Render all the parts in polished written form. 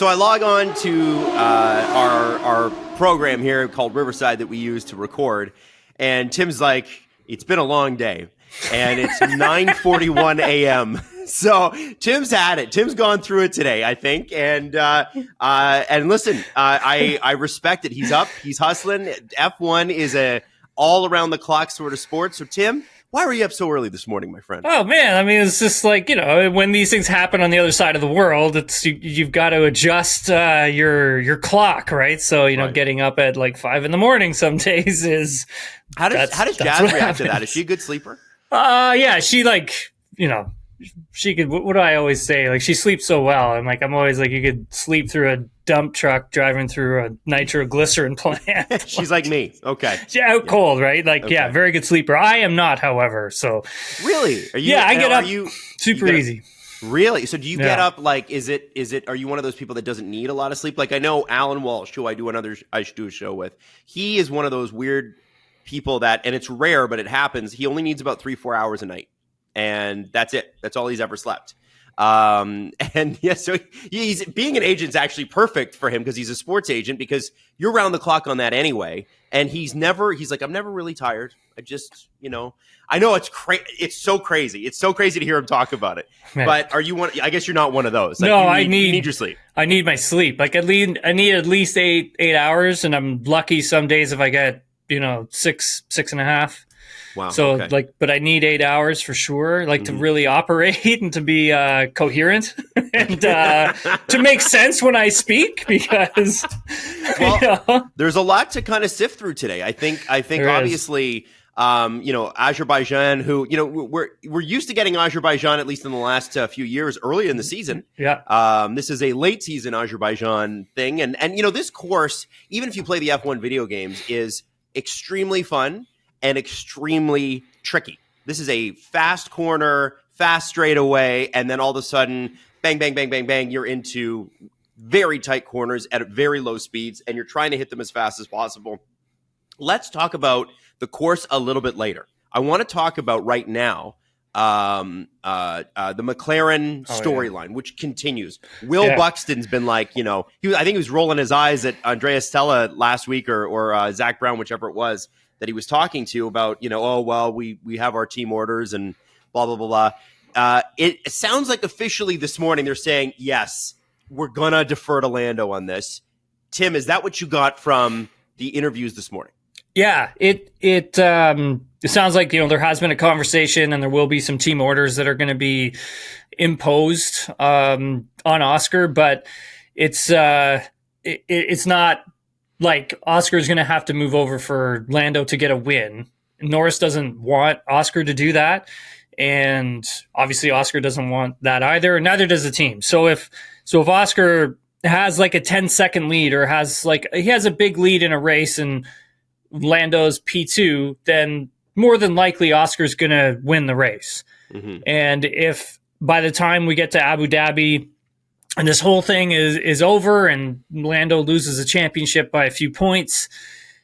So I log on to our program here called Riverside that we use to record, and Tim's like, "It's been a long day," and it's 9:41 a.m. So Tim's had it. Tim's gone through it today, I think, and listen, I respect it. He's up. He's hustling. F1 is a all around the clock sort of sport. So Tim, why were you up so early this morning, my friend? Oh man, I mean, it's just like, when these things happen on the other side of the world, it's you've got to adjust your clock, right? So right. Getting up at like 5 a.m. some days is how does Jazz react to that? Is she a good sleeper? Yeah, she she could. What do I always say? Like, she sleeps so well. I'm always like, you could sleep through a dump truck driving through a nitroglycerin plant. She's like me. Okay. She's out cold, right? Like, okay. Yeah, very good sleeper. I am not, however. So really, are you? Yeah, I get up super easy. Really? So do you get up like? Is it? Are you one of those people that doesn't need a lot of sleep? Like, I know Alan Walsh, who I should do a show with. He is one of those weird people that, and it's rare, but it happens. He only needs about 3-4 hours a night. And that's it. That's all he's ever slept. And yeah, so he's being an agent is actually perfect for him because he's a sports agent, because you're round the clock on that anyway. And he's like, I'm never really tired. I just, I know it's It's so crazy. It's so crazy to hear him talk about it. Man. But are you one? I guess you're not one of those. Like, no, you need your sleep. I need my sleep. Like, I need at least eight hours, and I'm lucky some days if I get 6.5. Wow. So okay. but I need 8 hours for sure, to really operate and to be coherent and to make sense when I speak, because there's a lot to kind of sift through today. I think obviously, Azerbaijan, who, we're used to getting Azerbaijan, at least in the last few years, early in the season. Yeah. This is a late season Azerbaijan thing. And this course, even if you play the F1 video games, is extremely fun and extremely tricky. This is a fast corner, fast straightaway, and then all of a sudden, bang, bang, bang, bang, bang, you're into very tight corners at very low speeds, and you're trying to hit them as fast as possible. Let's talk about the course a little bit later. I want to talk about right now the McLaren storyline, which continues. Will Buxton's been like, I think he was rolling his eyes at Andrea Stella last week or Zach Brown, whichever it was, that he was talking to about, we have our team orders and blah, blah, blah, blah. It sounds like officially this morning they're saying, yes, we're going to defer to Lando on this. Tim, is that what you got from the interviews this morning? Yeah, it sounds like, there has been a conversation and there will be some team orders that are going to be imposed on Oscar, but it's not like Oscar's going to have to move over for Lando to get a win. Norris doesn't want Oscar to do that. And obviously Oscar doesn't want that either. And neither does the team. So if Oscar has like a 10-second lead, or he has a big lead in a race and Lando's P2, then more than likely Oscar's going to win the race. Mm-hmm. And if by the time we get to Abu Dhabi, and this whole thing is over and Lando loses a championship by a few points,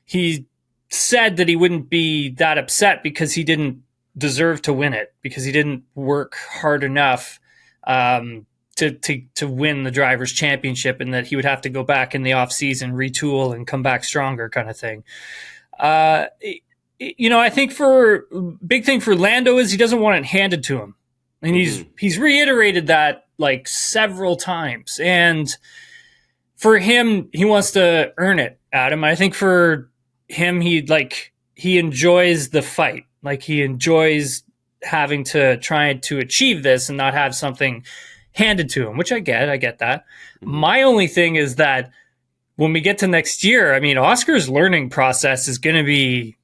he said that he wouldn't be that upset because he didn't deserve to win it, because he didn't work hard enough to win the Drivers' Championship, and that he would have to go back in the offseason, retool, and come back stronger kind of thing. I think big thing for Lando is he doesn't want it handed to him. And he's reiterated that like several times. And for him, he wants to earn it, Adam. I think for him, he enjoys the fight. Like, he enjoys having to try to achieve this and not have something handed to him, which I get that. Mm-hmm. My only thing is that when we get to next year, I mean, Oscar's learning process is going to be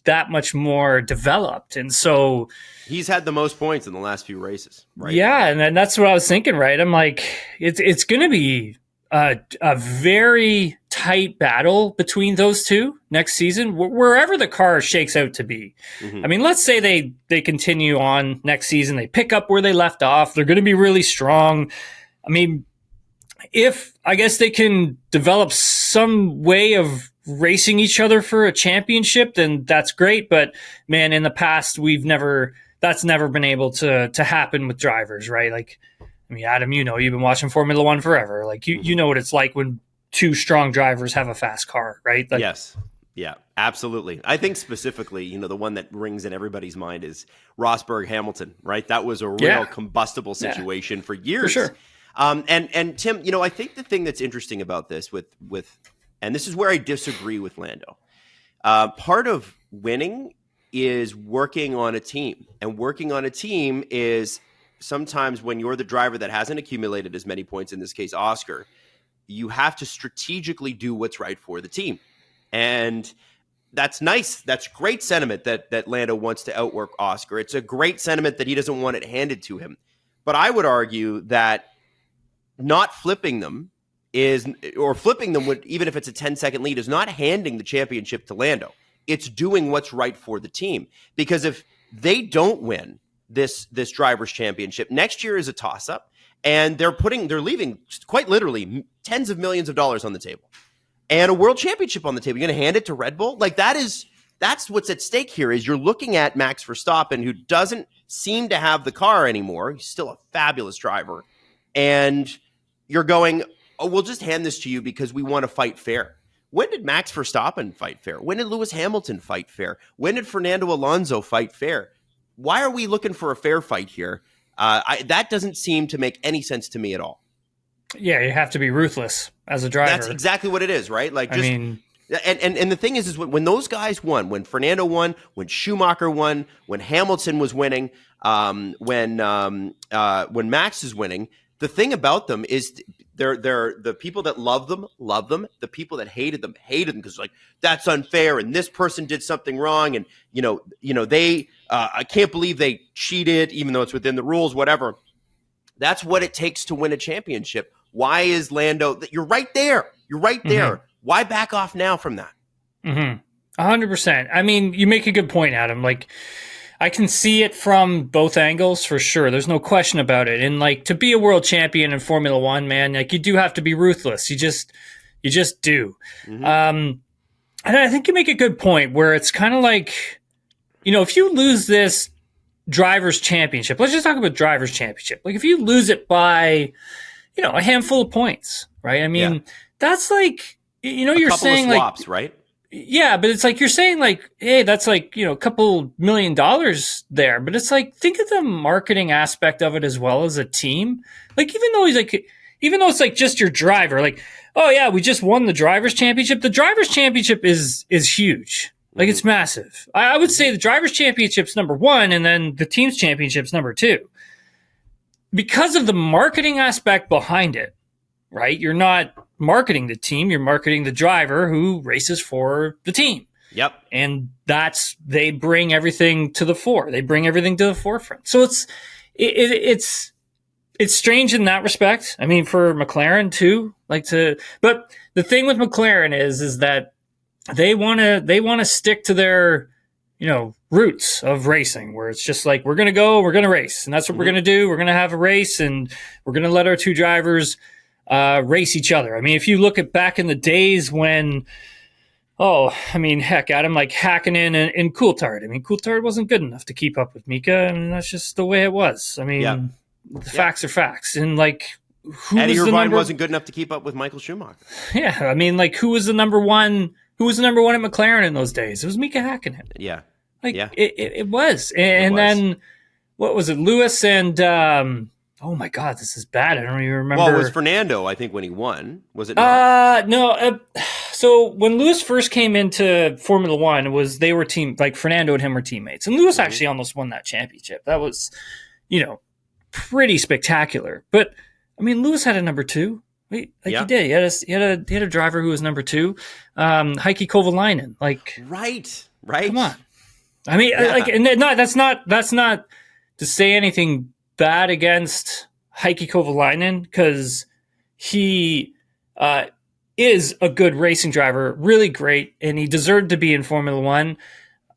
that much more developed. And so he's had the most points in the last few races, right? Yeah, and that's what I was thinking, right? I'm like, it's going to be a very tight battle between those two next season, wherever the car shakes out to be. Mm-hmm. I mean, let's say they continue on next season, they pick up where they left off, they're going to be really strong. I mean, I guess they can develop some way of racing each other for a championship, then that's great. But man, in the past, that's never been able to happen with drivers, right? Like, I mean, Adam, you've been watching Formula One forever. Like you know what it's like when two strong drivers have a fast car, right? Like, yes. Yeah, absolutely. I think specifically, the one that rings in everybody's mind is Rosberg Hamilton, right? That was a real combustible situation for years. For sure. And Tim, I think the thing that's interesting about this with and this is where I disagree with Lando. Part of winning is working on a team, and working on a team is sometimes when you're the driver that hasn't accumulated as many points, in this case, Oscar, you have to strategically do what's right for the team. And that's nice. That's great sentiment that Lando wants to outwork Oscar. It's a great sentiment that he doesn't want it handed to him. But I would argue that not flipping them flipping them would, even if it's a 10-second lead, is not handing the championship to Lando. It's doing what's right for the team. Because if they don't win this drivers' championship, next year is a toss-up, and they're leaving quite literally tens of millions of dollars on the table. And a world championship on the table. You're going to hand it to Red Bull? Like that's what's at stake here. Is you're looking at Max Verstappen, who doesn't seem to have the car anymore. He's still a fabulous driver. And you're going, oh, we'll just hand this to you because we want to fight fair. When did Max Verstappen fight fair? When did Lewis Hamilton fight fair? When did Fernando Alonso fight fair? Why are we looking for a fair fight here? That doesn't seem to make any sense to me at all. Yeah, you have to be ruthless as a driver. That's exactly what it is, right? Like, and the thing is when those guys won, when Fernando won, when Schumacher won, when Hamilton was winning, when Max is winning, the thing about them is they're the people that love them. The people that hated them because like that's unfair and this person did something wrong and they I can't believe they cheated even though it's within the rules, whatever. That's what it takes to win a championship. Why is Lando? You're right there. Mm-hmm. Why back off now from that? 100%. I mean, you make a good point, Adam. Like, I can see it from both angles for sure. There's no question about it. And like to be a world champion in Formula One, man, like you do have to be ruthless. You just do. Mm-hmm. And I think you make a good point where it's kind of like, if you lose this drivers championship, let's just talk about drivers championship. Like if you lose it by, a handful of points, right? I mean, that's like, you're saying of swaps, like, right? Yeah, but it's like you're saying like, hey, that's like, a couple $1 million there. But it's like, think of the marketing aspect of it as well as a team. Like, even though it's like just your driver, like, oh yeah, we just won the drivers championship. The drivers championship is huge. Like it's massive. I would say the drivers championship's number one and then the team's championship's number two. Because of the marketing aspect behind it, right? You're not marketing the team, you're marketing the driver who races for the team. Yep. And they bring everything to the fore. They bring everything to the forefront. So it's strange in that respect. I mean, for McLaren too, but the thing with McLaren is that they want to stick to their, roots of racing where it's just like, we're going to race and that's what we're going to do. We're going to have a race and we're going to let our two drivers race each other. I mean, if you look at back in the days when, Adam, like Hakkinen and Coulthard. I mean, Coulthard wasn't good enough to keep up with Mika, and that's just the way it was. I mean, the facts are facts. And like, Eddie Irvine wasn't good enough to keep up with Michael Schumacher. Yeah, I mean, like, who was the number one? Who was the number one at McLaren in those days? It was Mika Hakkinen. Yeah, it was. And then what was it? Lewis and oh my God, this is bad. I don't even remember. Well, it was Fernando, I think, when he won. Was it not? No. So when Lewis first came into Formula One, they were like Fernando and him were teammates. And Lewis actually almost won that championship. That was, pretty spectacular. But I mean, Lewis had a number two. He did. He had a driver who was number two, Heikki Kovalainen. Like, right. Come on. I mean, that's not to say anything bad against Heikki Kovalainen because he is a good racing driver, really great, and he deserved to be in Formula One.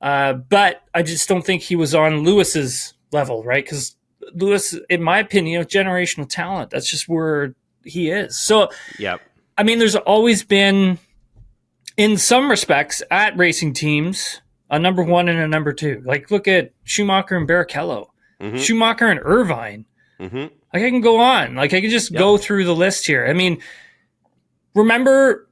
But I just don't think he was on Lewis's level, right? Because Lewis, in my opinion, generational talent. That's just where he is. So, I mean, there's always been, in some respects, at racing teams, a number one and a number two. Like, look at Schumacher and Barrichello. Schumacher and Irvine. Mm-hmm. Like I can go on. Like I can just go through the list here. I mean, remember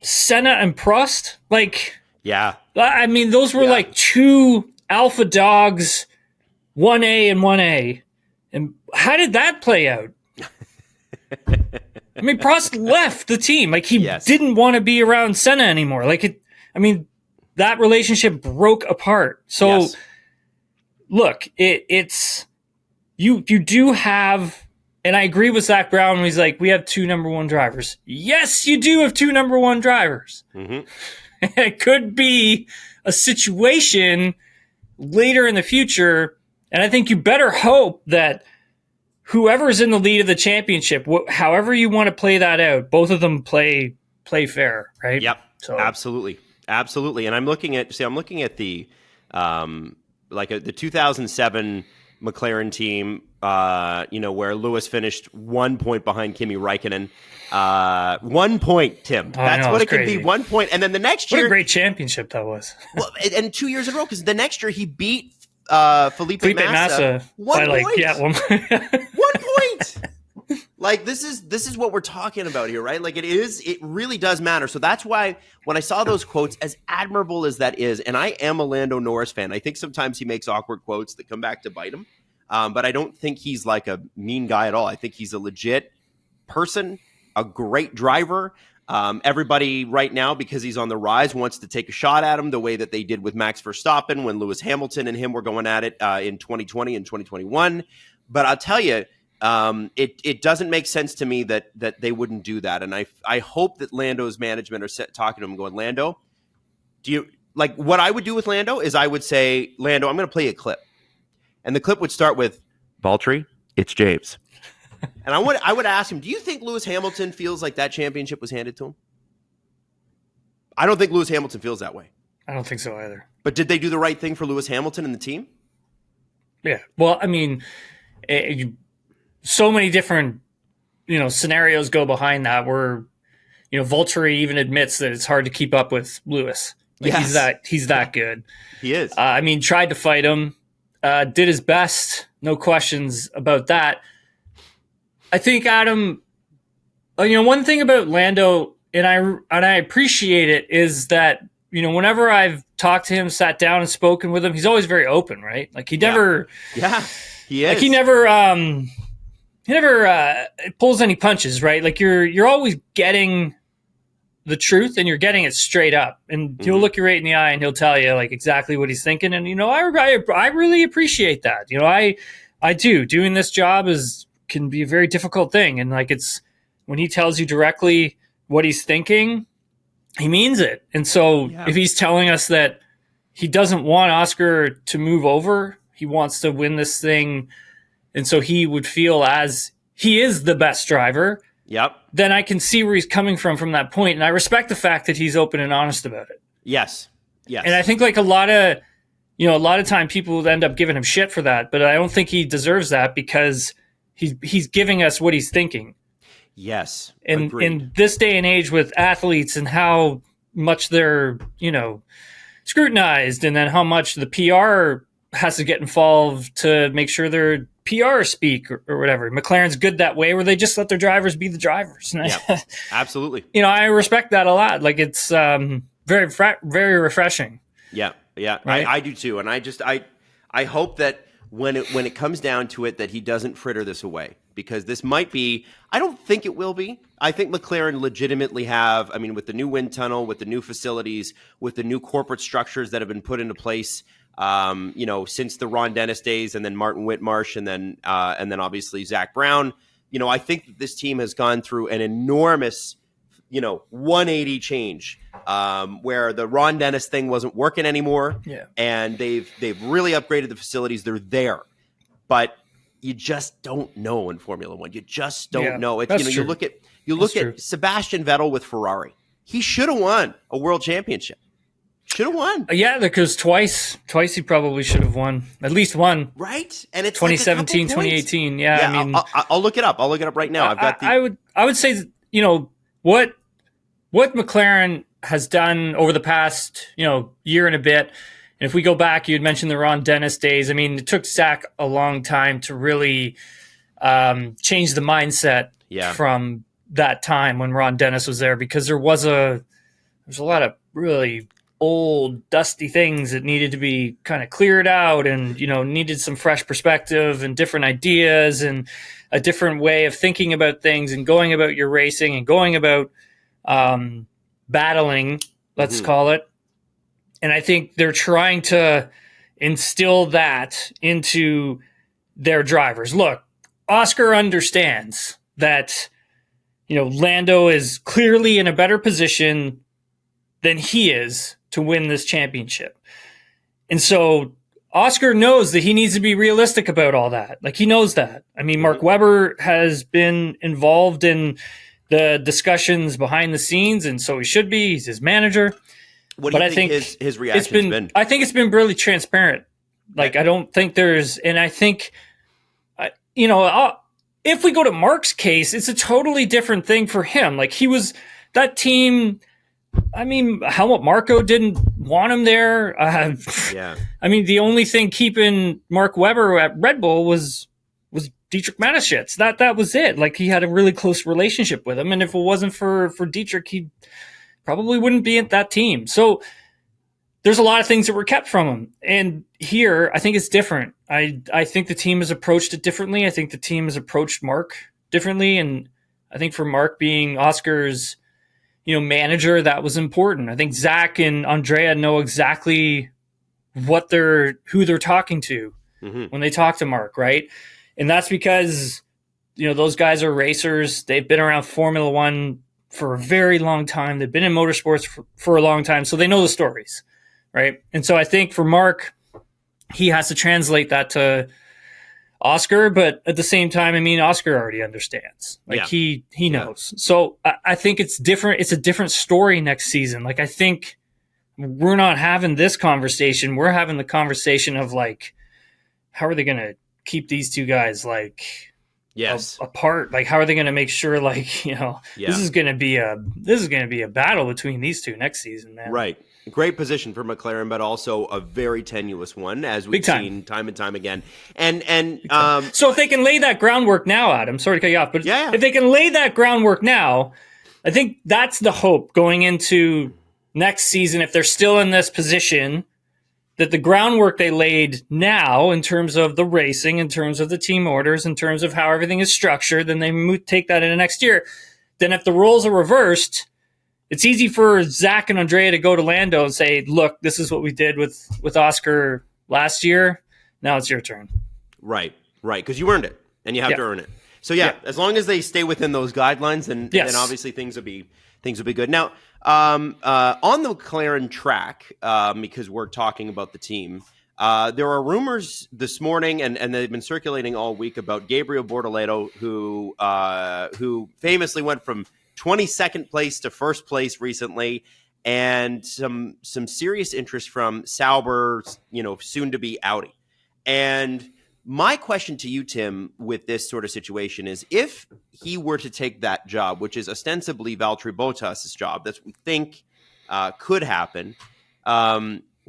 Senna and Prost? Like, yeah. I mean, those were like two alpha dogs, 1A and 1A. And how did that play out? I mean, Prost left the team. Like he didn't want to be around Senna anymore. Like that relationship broke apart. So look, it's you do have, and I agree with Zach Brown when he's like, we have two number one drivers. Yes, you do have two number one drivers. Mm-hmm. It could be a situation later in the future, and I think you better hope that whoever's in the lead of the championship, however you want to play that out, both of them play fair, right? Yep. So absolutely. And I'm looking at the the 2007 McLaren team, where Lewis finished 1 point behind Kimi Räikkönen. 1 point, Tim. That's what it could be. 1 point, and then the next year, what a great championship that was. Well, and 2 years in a row, because the next year he beat Felipe Massa 1 point. 1 point. 1 point. Like this is what we're talking about here, right? Like it really does matter. So that's why when I saw those quotes, as admirable as that is, and I am a Lando Norris fan, I think sometimes he makes awkward quotes that come back to bite him. But I don't think he's like a mean guy at all. I think he's a legit person, a great driver. Everybody right now, because he's on the rise, wants to take a shot at him the way that they did with Max Verstappen when Lewis Hamilton and him were going at it in 2020 and 2021. But I'll tell you, it doesn't make sense to me that they wouldn't do that. And I hope that Lando's management are talking to him going, Lando, do you like what I would do with Lando is I would say, Lando, I'm going to play a clip. And the clip would start with, Valtteri, it's James. And I would ask him, do you think Lewis Hamilton feels like that championship was handed to him? I don't think Lewis Hamilton feels that way. I don't think so either. But did they do the right thing for Lewis Hamilton and the team? Yeah. Well, I mean, so many different, scenarios go behind that where, Valtteri even admits that it's hard to keep up with Lewis. Like he's that good. He is. Tried to fight him, did his best. No questions about that. I think, Adam, one thing about Lando, and I appreciate it, is that, whenever I've talked to him, sat down and spoken with him, he's always very open, right? Like he never, he is. Like he never pulls any punches, right? Like you're always getting the truth and you're getting it straight up, and he'll look you right in the eye and he'll tell you like exactly what he's thinking. And I really appreciate that. I do. Doing this job can be a very difficult thing, and like it's when he tells you directly what he's thinking, he means it. And so if he's telling us that he doesn't want Oscar to move over, he wants to win this thing, and so he would feel as he is the best driver. Yep. Then I can see where he's coming from that point, and I respect the fact that he's open and honest about it. Yes. And I think like a lot of time people would end up giving him shit for that, but I don't think he deserves that because he's giving us what he's thinking. Yes. In this day and age with athletes and how much they're, scrutinized, and then how much the PR has to get involved to make sure their PR speak or whatever. McLaren's good that way, where they just let their drivers be the drivers. Yeah, absolutely. I respect that a lot. Like it's very, very refreshing. Yeah. Right? I do too. And I hope that when it comes down to it, that he doesn't fritter this away, because this might be, I don't think it will be. I think McLaren legitimately have, with the new wind tunnel, with the new facilities, with the new corporate structures that have been put into place, since the Ron Dennis days, and then Martin Whitmarsh, and then obviously Zach Brown. I think that this team has gone through an enormous, 180 change, where the Ron Dennis thing wasn't working anymore. Yeah. And they've really upgraded the facilities. They're there, but you just don't know in Formula One. You just don't know. It's, you look at Sebastian Vettel with Ferrari. He should have won a world championship. Should have won. Yeah, because twice he probably should have won. At least one. Right? And it's 2017, 2018. Yeah, I'll look it up. I'll look it up right now. I would say, what McLaren has done over the past, year and a bit, And if we go back, you had mentioned the Ron Dennis days. I mean, it took Zach a long time to really change the mindset from that time when Ron Dennis was there, because there's a lot of really old, dusty things that needed to be kind of cleared out, and needed some fresh perspective and different ideas and a different way of thinking about things and going about your racing and going about battling, let's call it. And I think they're trying to instill that into their drivers. Look, Oscar understands that Lando is clearly in a better position than he is to win this championship. And so Oscar knows that he needs to be realistic about all that. Like, he knows that. I mean, Mark Webber has been involved in the discussions behind the scenes, and so he should be. He's his manager. What do you think his reaction has been? I think it's been really transparent. Like, I don't think there's, and I think, if we go to Mark's case, it's a totally different thing for him. Like, he was, that team, I mean, Helmut Marko didn't want him there. I mean, the only thing keeping Mark Webber at Red Bull was Dietrich Mateschitz. That was it. Like, he had a really close relationship with him, and if it wasn't for Dietrich, he probably wouldn't be at that team. So there's a lot of things that were kept from him. And here, I think it's different. I think the team has approached it differently. I think the team has approached Mark differently. And I think for Mark being Oscar's, manager, that was important. I think Zach and Andrea know exactly who they're talking to when they talk to Mark, right? And that's because, those guys are racers. They've been around Formula One for a very long time. They've been in motorsports for a long time, so they know the stories, right? And so I think for Mark, he has to translate that to Oscar, but at the same time, I mean, Oscar already understands. Like, he knows. So I think it's different. It's a different story next season. Like, I think we're not having this conversation. We're having the conversation of, like, how are they going to keep these two guys, like, apart? Like, how are they going to make sure, like, this is going to be a battle between these two next season, man. Right. Great position for McLaren, but also a very tenuous one, as we've seen time and time again. And so if they can lay that groundwork now, Adam, sorry to cut you off, but if they can lay that groundwork now, I think that's the hope going into next season. If they're still in this position, that the groundwork they laid now in terms of the racing, in terms of the team orders, in terms of how everything is structured, then they take that into next year. Then if the roles are reversed, it's easy for Zach and Andrea to go to Lando and say, look, this is what we did with Oscar last year. Now it's your turn. Right. Because you earned it, and you have to earn it. So, as long as they stay within those guidelines, then obviously things will be good. Now, on the McLaren track, because we're talking about the team, there are rumors this morning, and they've been circulating all week, about Gabriel Bortoleto, who famously went from 22nd place to first place recently, and some serious interest from Sauber, soon to be Audi. And my question to you, Tim, with this sort of situation is, if he were to take that job, which is ostensibly Valtteri Bottas' job, that's what we think could happen,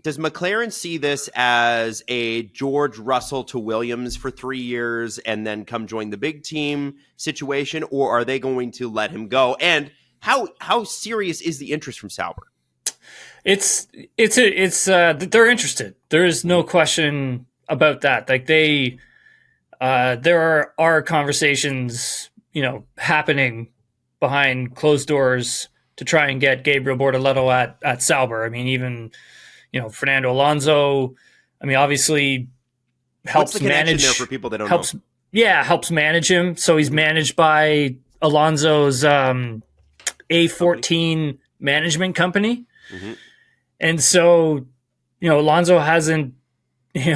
does McLaren see this as a George Russell to Williams for 3 years and then come join the big team situation, or are they going to let him go? And how serious is the interest from Sauber? It's they're interested. There is no question about that. Like, there are conversations, happening behind closed doors to try and get Gabriel Bortoleto at Sauber. I mean, even Fernando Alonso, I mean, obviously helps manage there for people that don't know. Helps manage him. So he's managed by Alonso's A14 management company. Mm-hmm. And so, Alonso hasn't,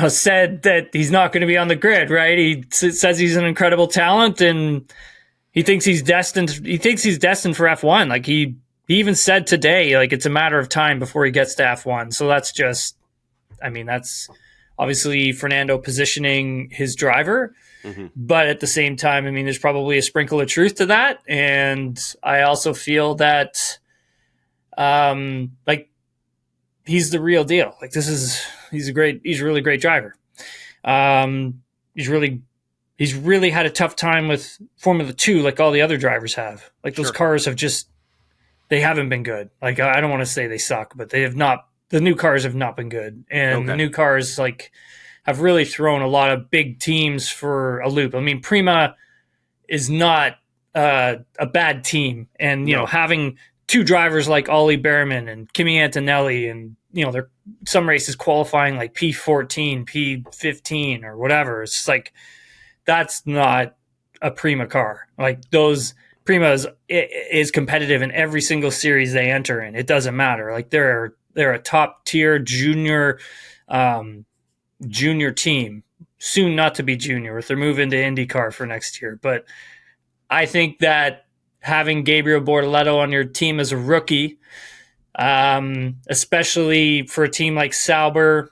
said that he's not going to be on the grid, right? He says he's an incredible talent, and he thinks he's destined for F1. Like, he even said today, like, it's a matter of time before he gets to F1. So that's obviously Fernando positioning his driver. Mm-hmm. But at the same time, I mean, there's probably a sprinkle of truth to that. And I also feel that, he's the real deal. Like, this is He's a really great driver. He's really had a tough time with Formula 2 like all the other drivers have. Like those cars they haven't been good. Like I don't want to say they suck, but the new cars have not been good. And the new cars like have really thrown a lot of big teams for a loop. I mean, Prima is not a bad team. And, having two drivers like Ollie Behrman and Kimi Antonelli and, they're some races qualifying like P14, P15 or whatever. It's just like, that's not a Prima car. Like those Prima is competitive in every single series they enter in. It doesn't matter. Like they're a top tier junior team, soon not to be junior if they're moving to IndyCar for next year. But I think that having Gabriel Bortoleto on your team as a rookie, especially for a team like Sauber,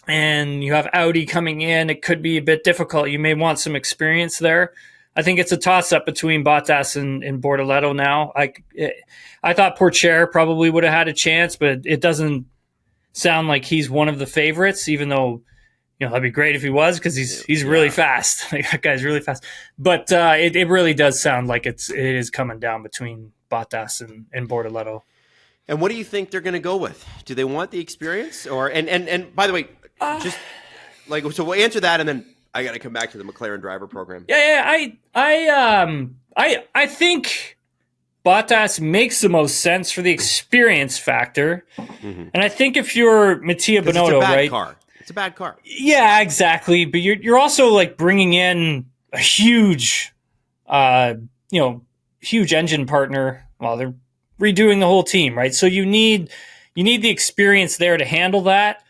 and you have Audi coming in, it could be a bit difficult. You may want some experience there. I think it's a toss-up between Bottas and Bortoleto now. I thought Pourchaire probably would have had a chance, but it doesn't sound like he's one of the favorites, even though that'd be great if he was, because he's really fast. Like, that guy's really fast. But it really does sound like it is coming down between Bottas and Bortoleto. And what do you think they're going to go with? Do they want the experience, or and by the way, just like, so we'll answer that, and then I got to come back to the McLaren driver program. I think Bottas makes the most sense for the experience factor, and I think if you're Mattia Binotto, right? It's a bad car. Yeah, exactly. But you're also like bringing in a huge, huge engine partner. Well, they're redoing the whole team, right? So you need the experience there to handle that.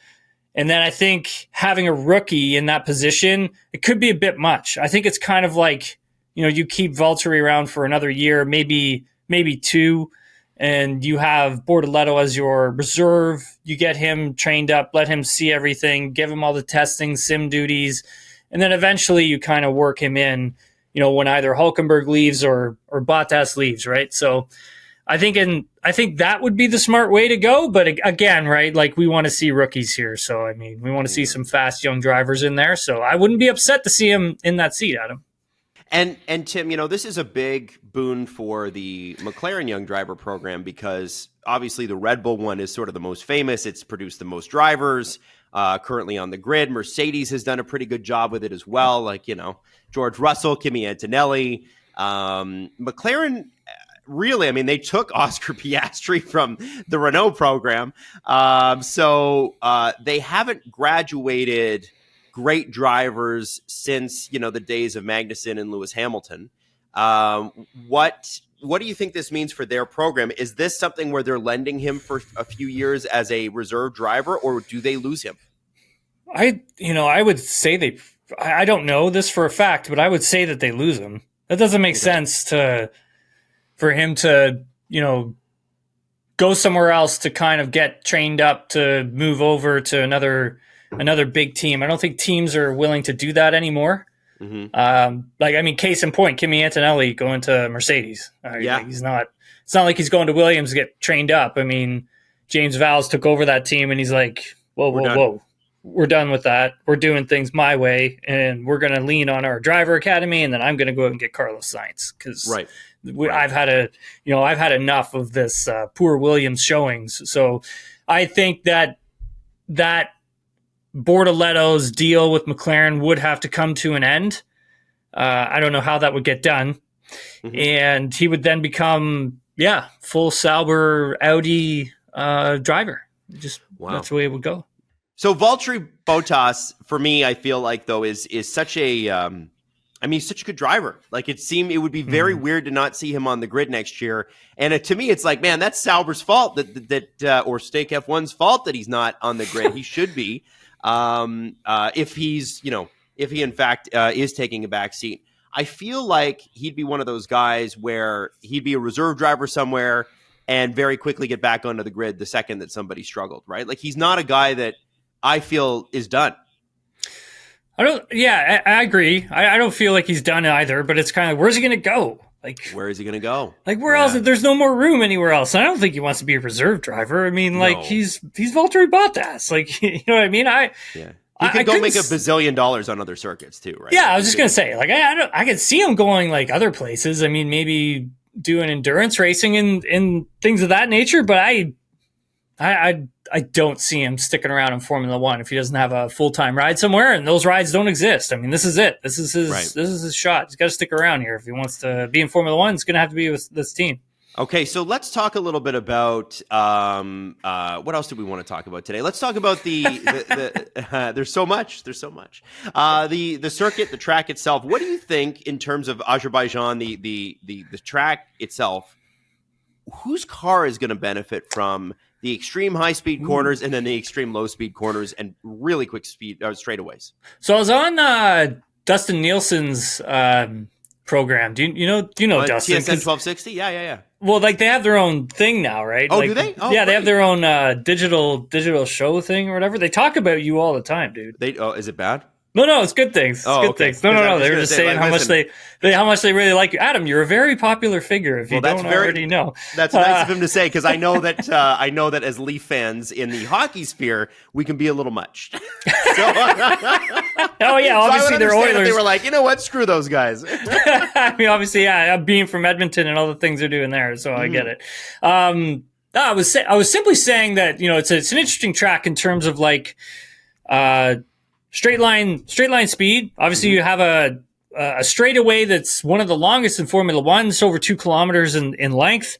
And then I think having a rookie in that position, it could be a bit much. I think it's kind of like, you keep Valtteri around for another year, maybe 2, and you have Bortoleto as your reserve. You get him trained up, let him see everything, give him all the testing, sim duties, and then eventually you kind of work him in, when either Hülkenberg leaves or Bottas leaves, right? So I think that would be the smart way to go. But again, right, like we want to see rookies here. So, I mean, we want to see some fast young drivers in there. So I wouldn't be upset to see him in that seat, Adam. And Tim, this is a big boon for the McLaren young driver program, because obviously the Red Bull one is sort of the most famous. It's produced the most drivers currently on the grid. Mercedes has done a pretty good job with it as well. Like, George Russell, Kimi Antonelli, McLaren. Really, I mean, they took Oscar Piastri from the Renault program. So they haven't graduated great drivers since, the days of Magnussen and Lewis Hamilton. What do you think this means for their program? Is this something where they're lending him for a few years as a reserve driver, or do they lose him? I would say I don't know this for a fact, but I would say that they lose him. That doesn't make sense for him to, go somewhere else to kind of get trained up to move over to another big team. I don't think teams are willing to do that anymore. Mm-hmm. Case in point, Kimi Antonelli going to Mercedes. It's not like he's going to Williams to get trained up. I mean, James Vowles took over that team and he's like, whoa. We're done with that. We're doing things my way, and we're going to lean on our driver academy, and then I'm going to go out and get Carlos Sainz, because I've had enough of this poor Williams showings. So I think that Bortoleto's deal with McLaren would have to come to an end. I don't know how that would get done, and he would then become full Sauber Audi driver. That's the way it would go. So Valtteri Bottas, for me, I feel like, though, is such a he's such a good driver. Like, it would be very weird to not see him on the grid next year. And to me, it's like, man, that's Sauber's fault or Stake F1's fault that he's not on the grid. He should be, if he in fact is taking a back seat. I feel like he'd be one of those guys where he'd be a reserve driver somewhere and very quickly get back onto the grid the second that somebody struggled, right? Like, he's not a guy that I feel is done. I agree. I don't feel like he's done either, but it's kind of, where's he going to go? Like, where is he going to go? Like, where else? There's no more room anywhere else. I don't think he wants to be a reserve driver. I mean, like, he's Valtteri Bottas. Like, you know what I mean? He could go make $1 bazillion on other circuits too, right? Yeah, I was just gonna say, like, I could see him going like other places. I mean, maybe doing endurance racing and things of that nature. But I don't see him sticking around in Formula One if he doesn't have a full-time ride somewhere, and those rides don't exist. I mean, this is it. This is his shot. He's got to stick around here if he wants to be in Formula One. It's going to have to be with this team. Okay, so let's talk a little bit about what else do we want to talk about today? Let's talk about the there's so much. The circuit, the track itself. What do you think in terms of Azerbaijan, the track itself? Whose car is going to benefit from the extreme high-speed corners and then the extreme low-speed corners and really quick speed straightaways? So I was on Dustin Nielsen's program. Do you know Dustin? TSN 1260? Yeah. Well, like, they have their own thing now, right? Oh, like, do they? Oh, yeah, great. they have their own digital show thing or whatever. They talk about you all the time, dude. Is it bad? No, it's good things. It's good things. No. They were just saying how much they really like you. Adam, you're a very popular figure. If you don't already know, that's nice of him to say, because I know that as Leaf fans in the hockey sphere, we can be a little much. Oh yeah, obviously they're Oilers. They were like, you know what? Screw those guys. I mean, obviously, yeah. Being from Edmonton and all the things they're doing there, so I get it. I was simply saying that, it's an interesting track in terms of like straight line speed. Obviously, you have a straightaway that's one of the longest in Formula One. It's over 2 kilometers in length.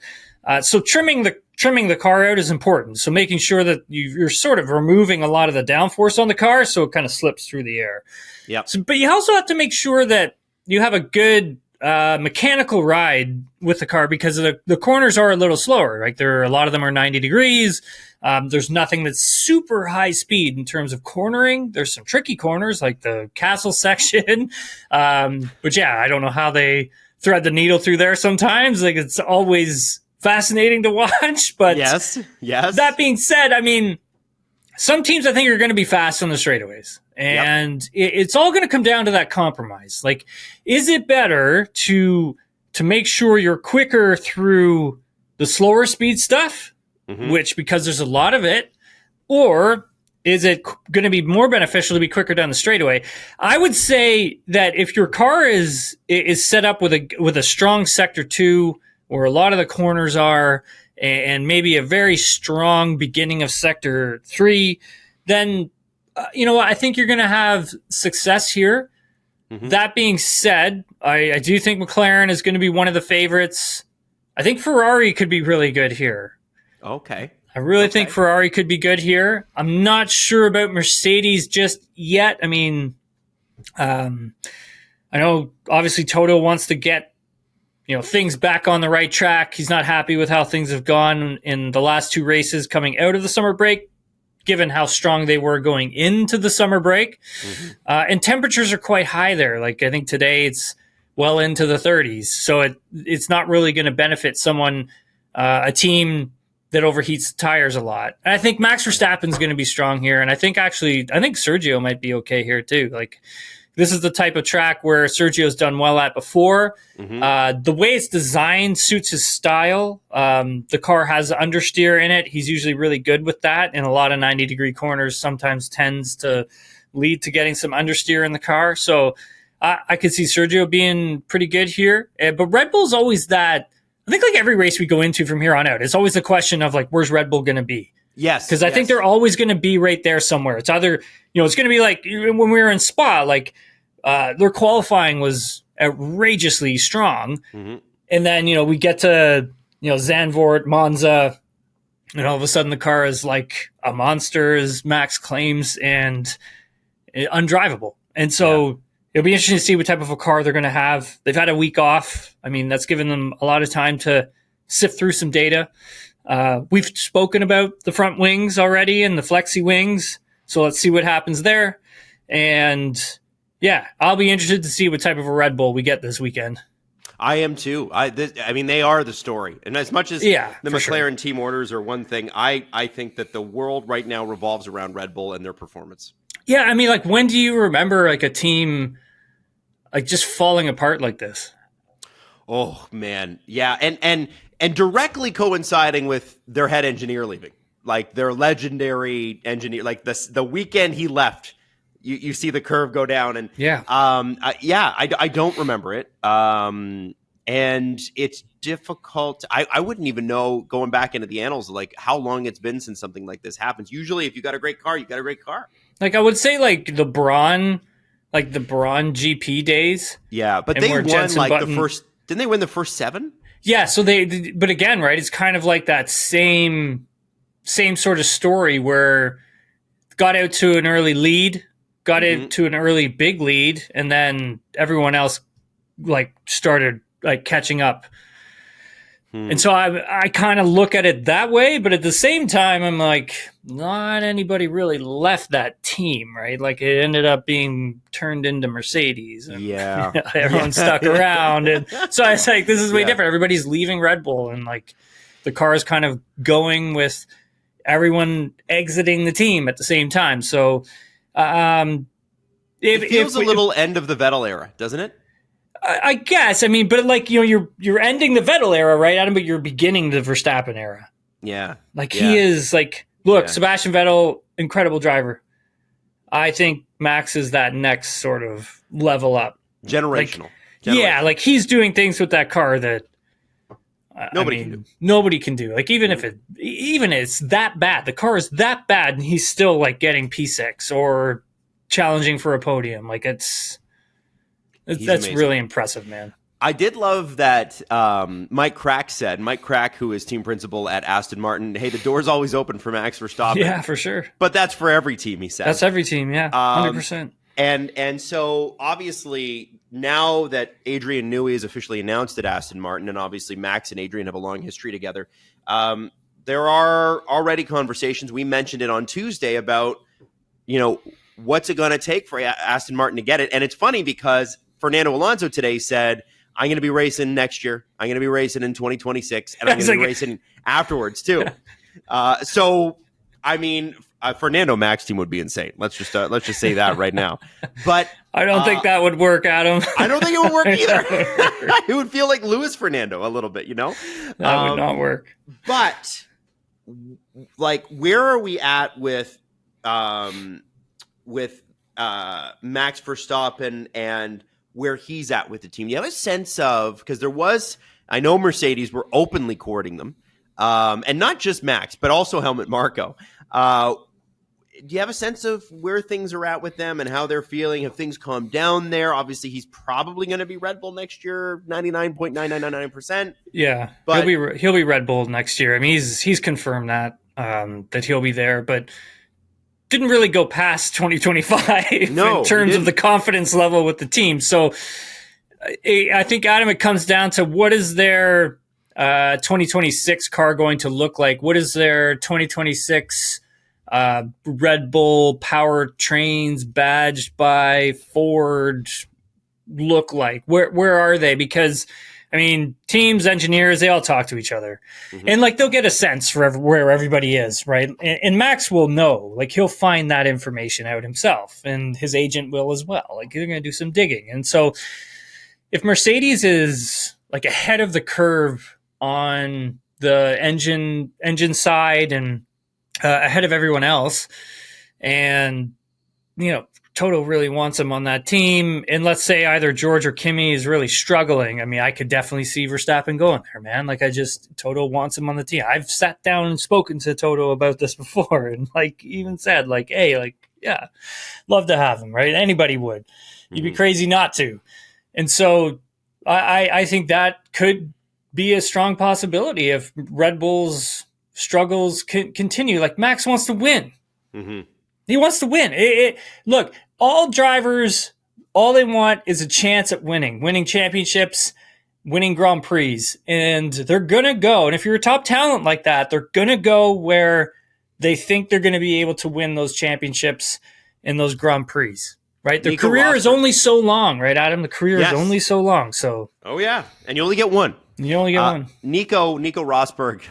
So trimming the car out is important. So making sure that you're sort of removing a lot of the downforce on the car, so it kind of slips through the air. Yeah. But you also have to make sure that you have a good mechanical ride with the car, because the corners are a little slower. Like, a lot of them are 90 degrees. There's nothing that's super high speed in terms of cornering. There's some tricky corners like the castle section. But yeah, I don't know how they thread the needle through there sometimes. Like, it's always fascinating to watch. But yes. That being said, I mean, some teams I think are going to be fast on the straightaways. And it's all going to come down to that compromise. Like, is it better to make sure you're quicker through the slower speed stuff, which, because there's a lot of it, or is it going to be more beneficial to be quicker down the straightaway? I would say that if your car is set up with a strong sector 2, where a lot of the corners are, and maybe a very strong beginning of sector 3, then I think you're going to have success here. That being said, I do think McLaren is going to be one of the favorites. I think Ferrari could be really good here. Okay. I really think Ferrari could be good here. I'm not sure about Mercedes just yet. I mean, I know obviously Toto wants to get things back on the right track. He's not happy with how things have gone in the last 2 races coming out of the summer break, given how strong they were going into the summer break. And temperatures are quite high there. Like, I think today it's well into the 30s. So it's not really going to benefit a team that overheats the tires a lot. And I think Max Verstappen's going to be strong here. And I think Sergio might be okay here too. Like, this is the type of track where Sergio's done well at before. The way it's designed suits his style. The car has understeer in it. He's usually really good with that. And a lot of 90-degree corners sometimes tends to lead to getting some understeer in the car. So I could see Sergio being pretty good here. But Red Bull's always that. I think, like, every race we go into from here on out, it's always the question of, like, where's Red Bull going to be? Yes. Because I think they're always going to be right there somewhere. It's either, it's going to be like when we were in Spa, like, their qualifying was outrageously strong. And then, we get to, Zandvoort, Monza, and all of a sudden the car is like a monster, as Max claims, and undrivable. And so it'll be interesting to see what type of a car they're going to have. They've had a week off. I mean, that's given them a lot of time to sift through some data. We've spoken about the front wings already and the flexi wings. So let's see what happens there. And yeah, I'll be interested to see what type of a Red Bull we get this weekend. I am too. I mean, they are the story. And as much as the McLaren team orders are one thing, I think that the world right now revolves around Red Bull and their performance. Yeah, I mean, like, when do you remember, like, a team, like, just falling apart like this? Oh man, yeah, and directly coinciding with their head engineer leaving, like their legendary engineer, like the weekend he left, you see the curve go down, and I don't remember it, and it's difficult. I wouldn't even know, going back into the annals, like how long it's been since something like this happens. Usually, if you got a great car, you got a great car. Like I would say, like the Braun GP days. Yeah, but they won like the first. Didn't they win the first 7? Yeah, so but again, right? It's kind of like that same sort of story where got out to an early lead, got into an early big lead, and then everyone else like started like catching up. And so I kind of look at it that way, but at the same time, I'm like, not anybody really left that team, right? Like it ended up being turned into Mercedes. And, yeah. Everyone stuck around. And so I was like, this is way different. Everybody's leaving Red Bull, and like the car is kind of going with everyone exiting the team at the same time. So it feels a little end of the Vettel era, doesn't it? I guess. I mean, but like, you know, you're ending the Vettel era, right, Adam? But you're beginning the Verstappen era. Yeah. Like he is like, look, Sebastian Vettel, incredible driver. I think Max is that next sort of level up. Generational. Yeah, like he's doing things with that car that nobody can do. Like even if it's that bad, the car is that bad, and he's still like getting P6 or challenging for a podium. Like that's amazing. Really impressive, man. I did love that Mike Crack, who is team principal at Aston Martin, hey, the door's always open for Max Verstappen. Yeah, for sure. But that's for every team, he said. That's every team, yeah, 100%. And so obviously now that Adrian Newey is officially announced at Aston Martin, and obviously Max and Adrian have a long history together, there are already conversations. We mentioned it on Tuesday about, you know, what's it going to take for Aston Martin to get it. And it's funny because Fernando Alonso today said, I'm going to be racing next year. I'm going to be racing in 2026, and I'm going to be racing afterwards too. So, I mean, Fernando Max team would be insane. Let's just say that right now. But I don't think that would work, Adam. I don't think it would work either. It would feel like Lewis Fernando a little bit, you know? That would not work. But like, where are we at with Max Verstappen and where he's at with the team? You have a sense of, because I know Mercedes were openly courting them, and not just Max, but also Helmut Marko. Do you have a sense of where things are at with them and how they're feeling? Have things calmed down there? Obviously, he's probably going to be Red Bull next year, 99.999%. Yeah, but he'll be Red Bull next year. I mean, he's confirmed that he'll be there, but didn't really go past 2025 in terms of the confidence level with the team. So I think, Adam, it comes down to what is their 2026 car going to look like? What is their 2026 Red Bull powertrains badged by Ford look like? Where are they? Because I mean, teams, engineers, they all talk to each other. And like they'll get a sense for where everybody is, right? And Max will know, like he'll find that information out himself, and his agent will as well. Like they're going to do some digging. And so if Mercedes is like ahead of the curve on the engine side and ahead of everyone else, and you know, Toto really wants him on that team, and let's say either George or Kimi is really struggling, I mean, I could definitely see Verstappen going there, man. Like Toto wants him on the team. I've sat down and spoken to Toto about this before, and like even said, like, hey, like, yeah, love to have him, right? Anybody would. You'd be crazy not to. And so I think that could be a strong possibility if Red Bull's struggles continue. Like Max wants to win. He wants to win. Look, all drivers, all they want is a chance at winning championships, winning Grand Prix. And they're going to go. And if you're a top talent like that, they're going to go where they think they're going to be able to win those championships and those Grand Prix, right? Their career is only so long, right, Adam? The career is only so long. So, oh, yeah. And you only get one. Nico Rosberg,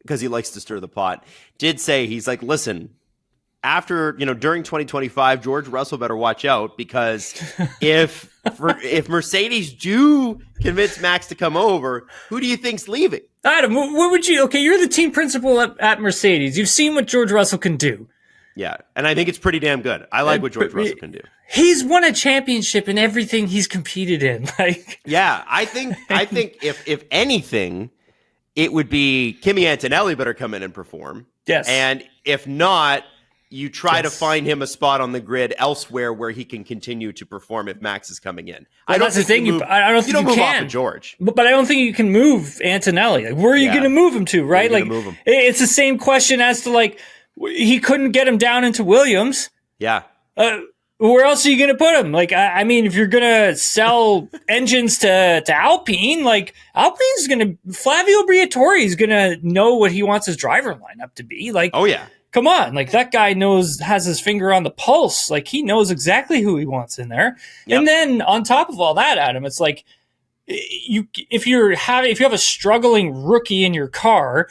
because he likes to stir the pot, did say, he's like, listen, after, during 2025, George Russell better watch out, because if if Mercedes do convince Max to come over, who do you think's leaving? Adam, what would you? Okay, you're the team principal at Mercedes. You've seen what George Russell can do. Yeah, and I think it's pretty damn good. I like what George Russell can do. He's won a championship in everything he's competed in. Like, yeah, I think if anything, it would be Kimi Antonelli better come in and perform. Yes, and if not, you try to find him a spot on the grid elsewhere where he can continue to perform if Max is coming in. Well, that's the thing. I don't think you move can. Off of George. But I don't think you can move Antonelli. Like, where are you going to move him to, right? Like, move him? It's the same question as to, like, he couldn't get him down into Williams. Yeah. Where else are you going to put him? Like, I mean, if you're going to sell engines to Alpine, like, Flavio Briatore is going to know what he wants his driver lineup to be. Like, oh, yeah. Come on, like that guy has his finger on the pulse. Like he knows exactly who he wants in there. Yep. And then on top of all that, Adam, it's like if you have a struggling rookie in your car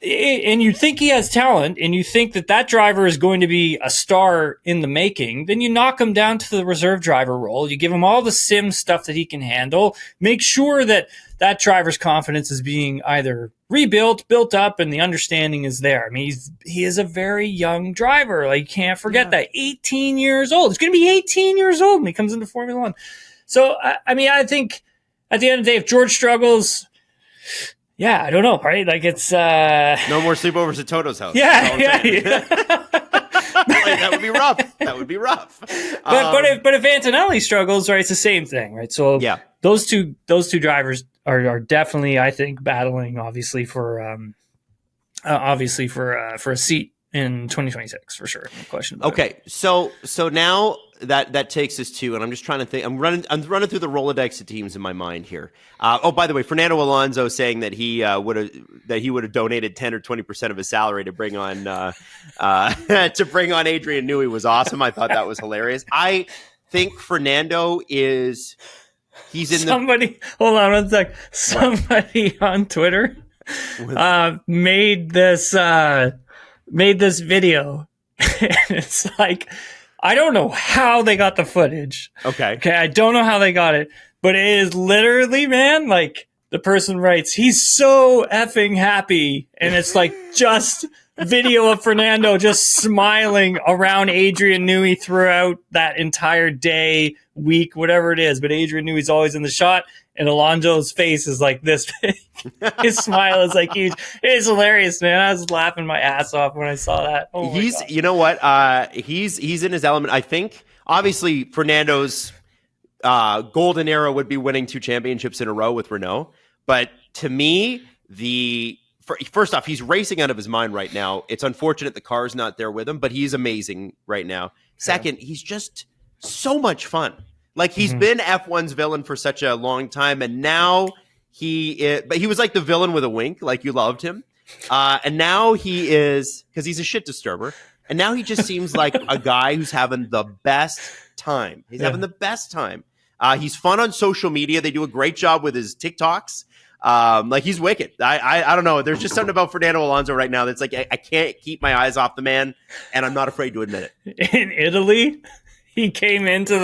and you think he has talent and you think that driver is going to be a star in the making, then you knock him down to the reserve driver role. You give him all the sim stuff that he can handle. Make sure that driver's confidence is being either rebuilt, built up, and the understanding is there. I mean, he is a very young driver. Like, you can't forget that. 18 years old. He's going to be 18 years old when he comes into Formula One. So, I mean, I think at the end of the day, if George struggles, yeah, I don't know, right? Like, it's... No more sleepovers at Toto's house. Yeah. That would be rough. That would be rough. But if Antonelli struggles, right, it's the same thing, right? So yeah. Those two drivers are definitely, I think, battling obviously for a seat in 2026 for sure. No question about it. Okay, so now that takes us to, and I'm just trying to think. I'm running through the Rolodex of teams in my mind here. By the way, Fernando Alonso saying that he would have donated 10 or 20% of his salary to bring on Adrian Newey was awesome. I thought that was hilarious. I think Fernando is. He's in hold on one sec. Somebody on Twitter made this video. It's like, I don't know how they got the footage. Okay, I don't know how they got it, but it is literally, man, like the person writes, he's so effing happy, and it's like just video of Fernando just smiling around Adrian Newey throughout that entire day, week, whatever it is. But Adrian Newey's always in the shot, and Alonso's face is like this big. His smile is like huge. It's hilarious, man. I was laughing my ass off when I saw that. Oh my God. You know what? He's in his element. I think obviously Fernando's golden era would be winning 2 championships in a row with Renault. But to me, first off, he's racing out of his mind right now. It's unfortunate the car's not there with him, but he's amazing right now. Second, he's just so much fun. Like, he's been F1's villain for such a long time, and now but he was like the villain with a wink, like you loved him. And now he is, because he's a shit disturber, and now he just seems like a guy who's having the best time. He's having the best time. He's fun on social media. They do a great job with his TikToks. Like, he's wicked. I don't know. There's just something about Fernando Alonso right now that's like, I can't keep my eyes off the man, and I'm not afraid to admit it. In Italy, he came into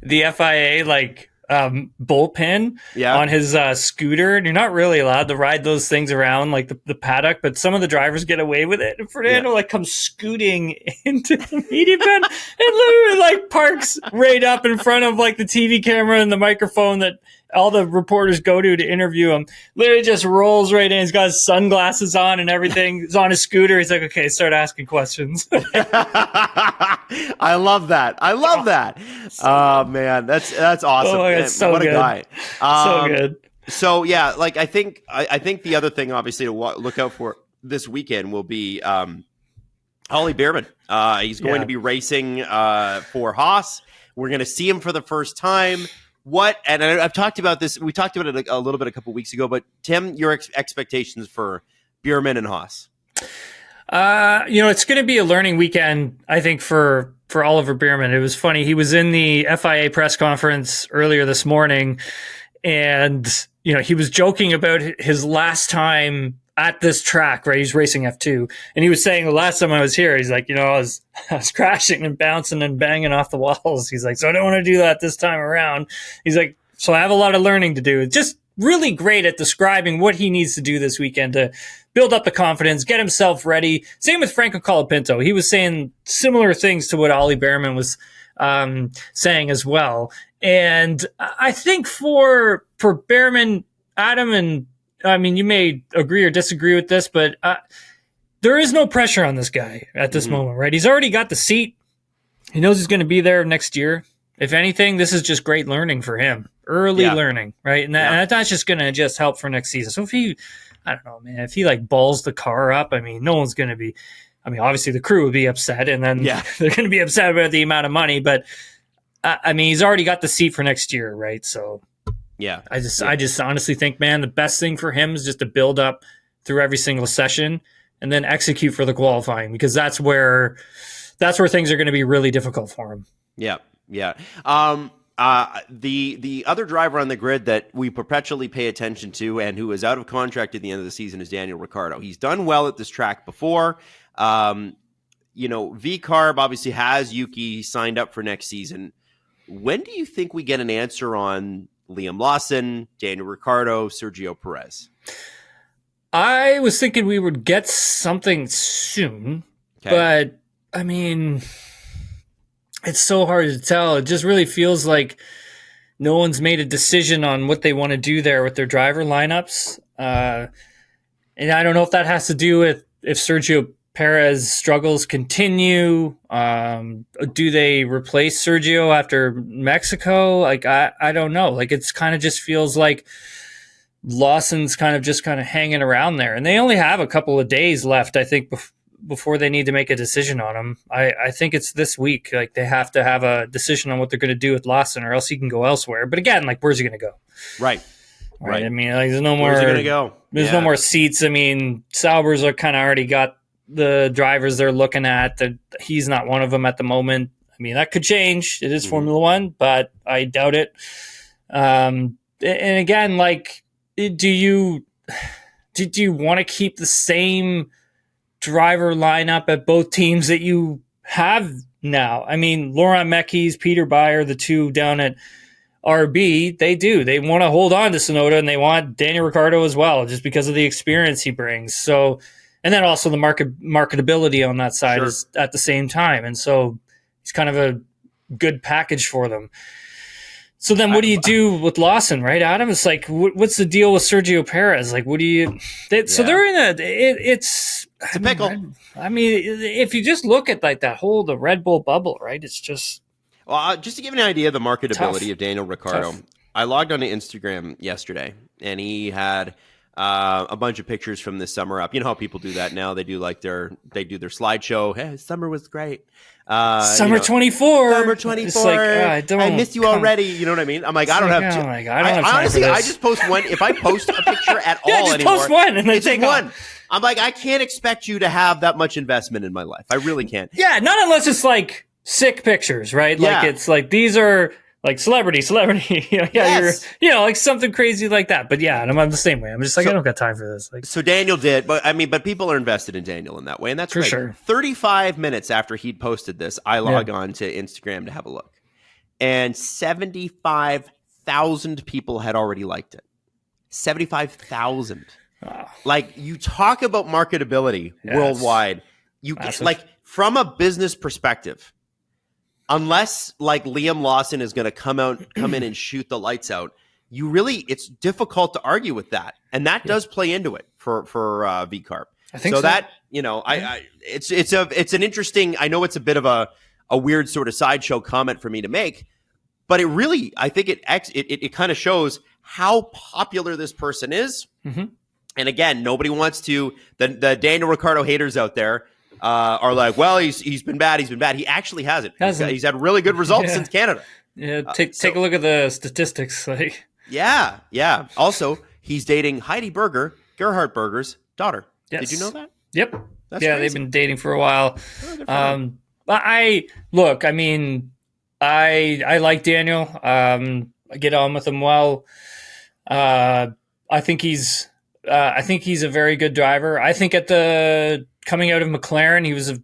the FIA like bullpen on his scooter, and you're not really allowed to ride those things around like the paddock, but some of the drivers get away with it. And Fernando like comes scooting into the media pen and literally like parks right up in front of like the TV camera and the microphone that all the reporters go to interview him. Literally just rolls right in. He's got his sunglasses on and everything. He's on his scooter. He's like, okay, start asking questions. I love that. Oh man, that's awesome. Oh, it's so what good. A guy. So good. So yeah, like I think the other thing obviously to look out for this weekend will be Ollie Beerman. He's going to be racing for Haas. We're going to see him for the first time. And I've talked about this. We talked about it a little bit a couple weeks ago. But Tim, your expectations for Beerman and Haas? It's going to be a learning weekend, I think, for Oliver Beerman. It was funny. He was in the FIA press conference earlier this morning, and he was joking about his last time at this track, right? He's racing F2. And he was saying the last time I was here, he's like, I was crashing and bouncing and banging off the walls. He's like, so I don't want to do that this time around. He's like, so I have a lot of learning to do. Just really great at describing what he needs to do this weekend to build up the confidence, get himself ready. Same with Franco Colapinto. He was saying similar things to what Ollie Behrman was saying as well. And I think for Behrman, Adam, and I mean, you may agree or disagree with this, but there is no pressure on this guy at this moment, right? He's already got the seat. He knows he's going to be there next year. If anything, this is just great learning for him. Early learning, right? And that's just going to just help for next season. So if he, I don't know, man, if he like balls the car up, I mean, no one's going to be, I mean, obviously the crew would be upset, and then they're going to be upset about the amount of money, but I mean, he's already got the seat for next year, right? So I just honestly think, man, the best thing for him is just to build up through every single session and then execute for the qualifying, because that's where things are going to be really difficult for him. Yeah. The other driver on the grid that we perpetually pay attention to and who is out of contract at the end of the season is Daniel Riccardo. He's done well at this track before. V-Carb obviously has Yuki signed up for next season. When do you think we get an answer on Liam Lawson, Daniel Ricciardo, Sergio Perez? I was thinking we would get something soon, but I mean, it's so hard to tell. It just really feels like no one's made a decision on what they want to do there with their driver lineups. And I don't know if that has to do with if Sergio Perez struggles continue. Do they replace Sergio after Mexico? Like, I don't know. Like, it's kind of just feels like Lawson's kind of hanging around there. And they only have a couple of days left, I think, before they need to make a decision on him. I think it's this week. Like, they have to have a decision on what they're going to do with Lawson, or else he can go elsewhere. But again, like, where's he going to go? Right. I mean, like, there's no more. Where's he going to go? There's no more seats. I mean, Sauber's are kind of already got the drivers they're looking at. That he's not one of them at the moment. I mean, that could change. It is Formula One, but I doubt it. And again, like, do you want to keep the same driver lineup at both teams that you have now? I mean, Laurent Mekies, Peter Beyer, the two down at RB, they want to hold on to Tsunoda, and they want Daniel Ricciardo as well, just because of the experience he brings. So, and then also the marketability on that side is at the same time. And so he's kind of a good package for them. So then what do you do with Lawson, right, Adam? It's like, what's the deal with Sergio Perez? Like, what do you... So they're in it's a pickle. I mean, if you just look at like the Red Bull bubble, right, it's just... Well, just to give you an idea of the marketability of Daniel Ricciardo, I logged onto Instagram yesterday, and he had a bunch of pictures from this summer up. You know how people do that now? They do their slideshow. Hey, summer was great. Summer 24. Summer 24. Like, I miss you already. You know what I mean? I'm like, I don't have to. Honestly, I just post one. If I post a picture at all just anymore, post one and then it's take one. I'm like, I can't expect you to have that much investment in my life. I really can't. Yeah, not unless it's like sick pictures, right? Like, it's like, these are like celebrity. You're like something crazy like that. But yeah, I'm the same way. I'm just like, I don't got time for this. Like, so Daniel did, but people are invested in Daniel in that way, and that's for great. Sure. 35 minutes after he'd posted this, I log on to Instagram to have a look, and 75,000 people had already liked it. 75,000. Wow. Like, you talk about marketability worldwide. You like, from a business perspective, unless like Liam Lawson is going to come in and shoot the lights out, it's difficult to argue with that, and that does play into it for V-Carb. I think so. That it's an interesting. I know it's a bit of a weird sort of sideshow comment for me to make, but it really, I think it kind of shows how popular this person is. Mm-hmm. And again, nobody wants to. The Daniel Ricciardo haters out there are like, well, he's been bad. He actually hasn't. He's had really good results since Canada. Yeah, take a look at the statistics. Like, yeah. Also, he's dating Heidi Berger, Gerhard Berger's daughter. Yes. Did you know that? Yep. That's crazy. They've been dating for a while. I like Daniel. I get on with him well. I think he's I think he's a very good driver. I think coming out of McLaren,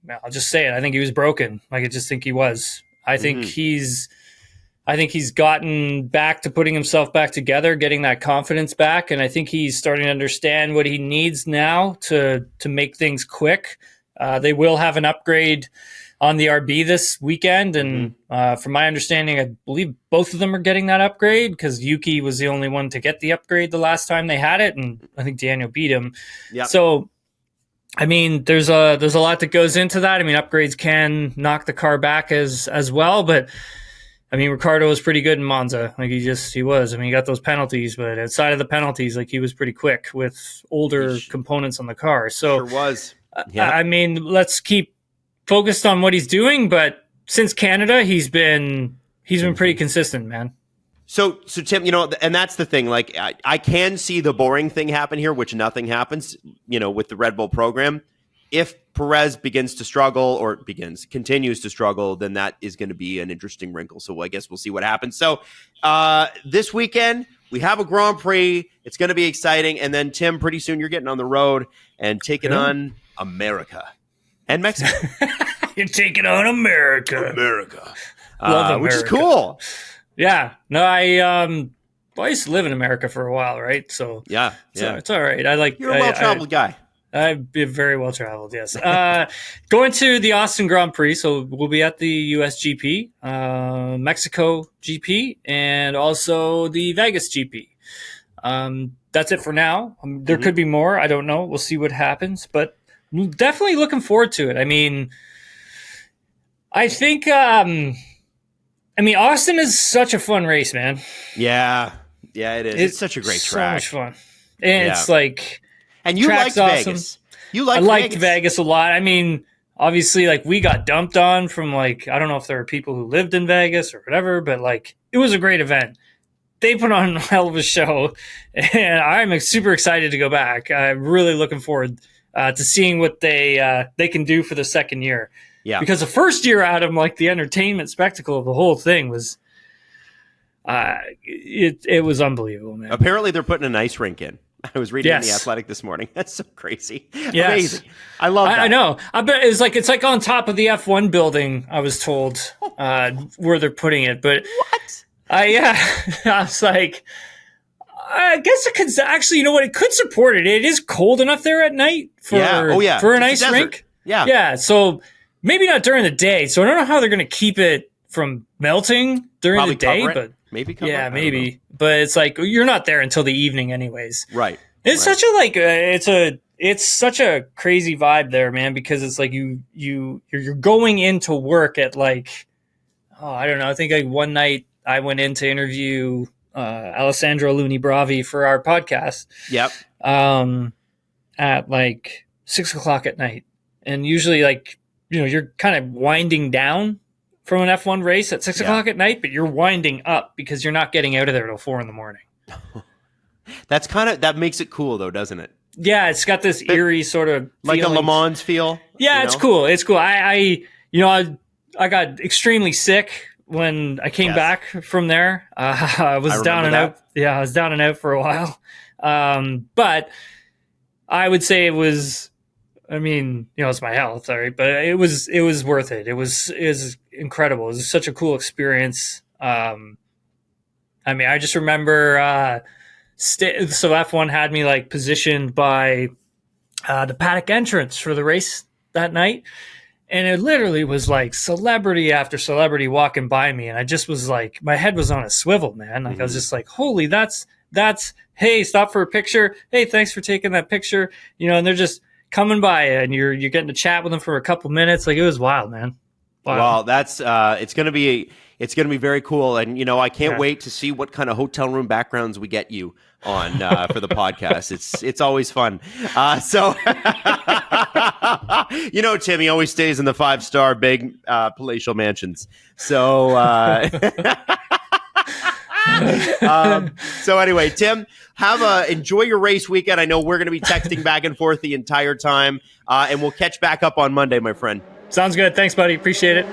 I'll just say it. I think he was broken. Like, I just think he was. I think he's gotten back to putting himself back together, getting that confidence back, and I think he's starting to understand what he needs now to make things quick. They will have an upgrade on the RB this weekend, and from my understanding, I believe both of them are getting that upgrade because Yuki was the only one to get the upgrade the last time they had it, and I think Daniel beat him. Yep. So, I mean, there's a lot that goes into that. I mean, upgrades can knock the car back as well, but I mean, Ricciardo was pretty good in Monza. Like, he was. I mean, he got those penalties, but outside of the penalties, like, he was pretty quick with older components on the car. So, sure was. Yeah. I mean, let's keep focused on what he's doing, but since Canada, he's been pretty consistent, man. So Tim, and that's the thing. Like, I can see the boring thing happen here, which nothing happens, with the Red Bull program. If Perez continues to struggle, then that is going to be an interesting wrinkle. So I guess we'll see what happens. So this weekend, we have a Grand Prix. It's going to be exciting. And then, Tim, pretty soon you're getting on the road and taking on America and Mexico. You're taking on America. America. Love America. Which is cool. Yeah. No, I used to live in America for a while, right? So yeah. It's all right. You're a well-traveled guy. I've been very well traveled, yes. Going to the Austin Grand Prix, so we'll be at the US GP, Mexico GP, and also the Vegas GP. That's it for now. There could be more. I don't know. We'll see what happens, but I'm definitely looking forward to it. I mean, I think, Austin is such a fun race, man. Yeah, it is. It's such a great track. So much fun. And it's like... And you liked awesome. Vegas. I liked Vegas a lot. I mean, obviously, like, we got dumped on from, like, I don't know if there were people who lived in Vegas or whatever, but, like, it was a great event. They put on a hell of a show, and I'm super excited to go back. I'm really looking forward to seeing what they can do for the second year. Yeah. Because the first year, Adam, like, the entertainment spectacle of the whole thing was it was unbelievable, man. Apparently, they're putting an ice rink in. I was reading in The Athletic this morning. That's so crazy. Yes. Amazing. I love that. I know. I bet it's like on top of the F1 building, I was told, where they're putting it. But what? I was like, I guess it could actually, you know what? It could support it. It is cold enough there at night for an ice rink. Yeah. Yeah. So maybe not during the day. So I don't know how they're going to keep it from melting during the day, but maybe maybe. But it's like you're not there until the evening, anyways. Right. It's such a it's such a crazy vibe there, man. Because it's like you're going into work at like, I don't know. I think like one night I went in to interview Alessandro Luni Bravi for our podcast. Yep. At like 6 o'clock at night, and usually like you're kind of winding down from an F1 race at 6 o'clock at night, but you're winding up because you're not getting out of there till 4 a.m. That makes it cool though, doesn't it? Yeah, it's got this eerie sort of like a Le Mans feel. Yeah, it's cool. It's cool. I got extremely sick when I came back from there. I was down and out. Yeah, I was down and out for a while. But I would say it was. I mean, it's my health, all right, but it was worth it. It was incredible. It was such a cool experience. I mean, I just remember. So F1 had me like positioned by the paddock entrance for the race that night, and it literally was like celebrity after celebrity walking by me, and I just was like, my head was on a swivel, man. Like I was just like, holy, that's hey, stop for a picture. Hey, thanks for taking that picture. And they're just coming by, and you're getting to chat with them for a couple minutes. Like, it was wild, man. Wild. Well, that's it's gonna be very cool, and I can't wait to see what kind of hotel room backgrounds we get you on for the podcast. It's always fun. So Timmy always stays in the 5-star big palatial mansions. So so anyway, Tim, enjoy your race weekend. I know we're going to be texting back and forth the entire time, and we'll catch back up on Monday, my friend. Sounds good. Thanks, buddy. Appreciate it.